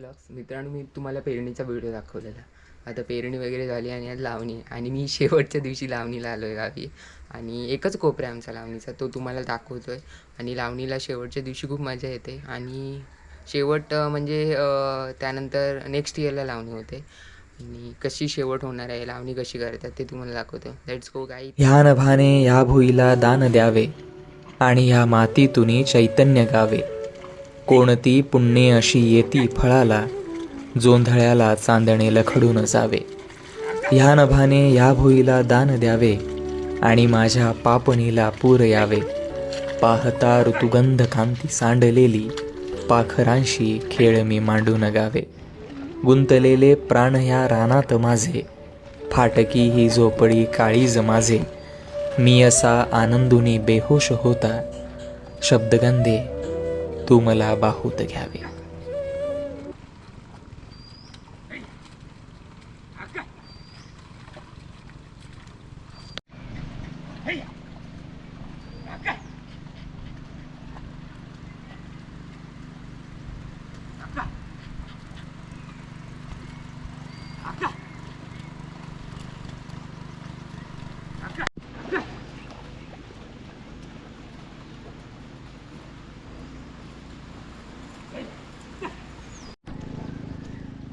Vlogs. मित्रांनो, मी तुम्हाला पेरणीचा व्हिडिओ दाखवलेला. आता पेरणी वगैरे झाली आणि आज लावणी आणि मी शेवटच्या दिवशी लावणीला आलो आहे गावी. आणि एकच कोपरा आहे आमचा लावणीचा, तो तुम्हाला दाखवतो आहे. आणि लावणीला शेवटच्या दिवशी खूप मजा येते. आणि शेवट म्हणजे त्यानंतर नेक्स्ट इयरला लावणी होते. आणि कशी शेवट होणार आहे, लावणी कशी करतात ते तुम्हाला दाखवतो. Let's go guys. ह्या नभाने ह्या भुईला दान द्यावे आणि ह्या मातीतुनी चैतन्य गावे. कोणती पुण्ये अशी येती फळाला, जोंधळ्याला चांदणे लखडून जावे. ह्या नभाने ह्या भुईला दान द्यावे आणि माझ्या पापणीला पूर यावे. पाहता ऋतुगंध कांती सांडलेली, पाखरांशी खेळ मी मांडून गावे. गुंतलेले प्राण ह्या रानात माझे, फाटकी ही झोपडी काळीज माझे. मी असा आनंदुनी बेहोश होता, शब्दगंधे तू मला बाहूत घ्यावे.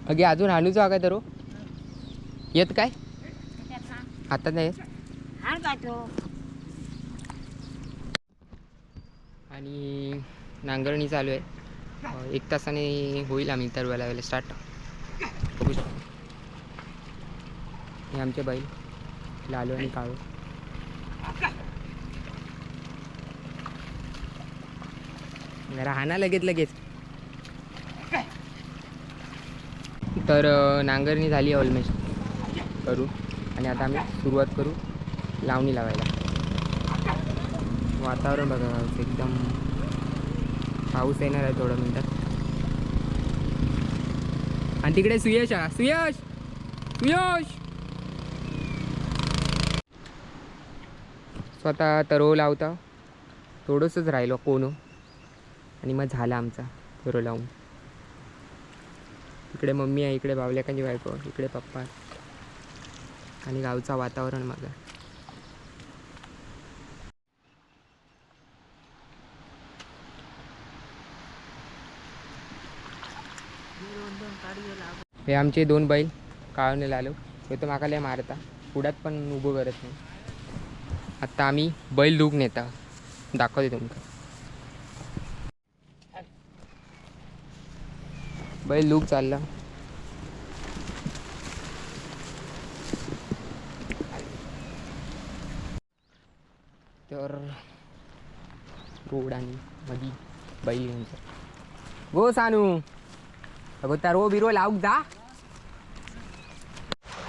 अगे अजून हाणूचा काय तर येत काय आता नाही येत. आणि नांगरणी चालू आहे. 1 तासाने होईल आम्ही तरवायला वेळेला स्टार्ट. बघू शकतो हे आमचे बैल लालू आणि काळू. जरा हाना लगेच. तर नांगरणी झाली ऑलमोस्ट करून आणि आता आम्ही सुरुवात करू लावणी लावायला. वातावरण बघा गावचं एकदम. पाऊस येणार आहे थोड्या मिनटात. आणि तिकडे सुयश स्वतः तरो लावता. थोडंसंच राहिलो कोण आणि मग झाला आमचा तरो लावून. इकडे मम्मी आहे, इकडे बावल्याकांची बायको, इकडे पप्पा आणि गावचा वातावरण माझा. हे आमचे 2 बैल काळून आलो. हे तर माका लय मारता, पुढ्यात पण उभं करत नाही. आत्ता आम्ही बैल धुक नेता दाखवते तुमका. बैल लूक चालला. तर रोड आणि मधी बैल घेऊन गो सानू अगो त्या रो बिरो लावूक जा.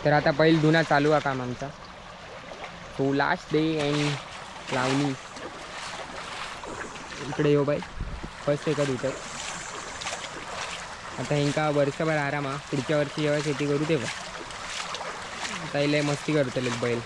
तर आता बैल धुना चालू आहे काम आमचा. तो लास्ट डे अँड लावणी. इकडे यो बाई फर्स्ट एका धुतात. आता हेंका वर्षभर आरामा, पुढच्या वर्षी जेव्हा शेती करू तेव्हा. आता इले मस्ती करतले बैल.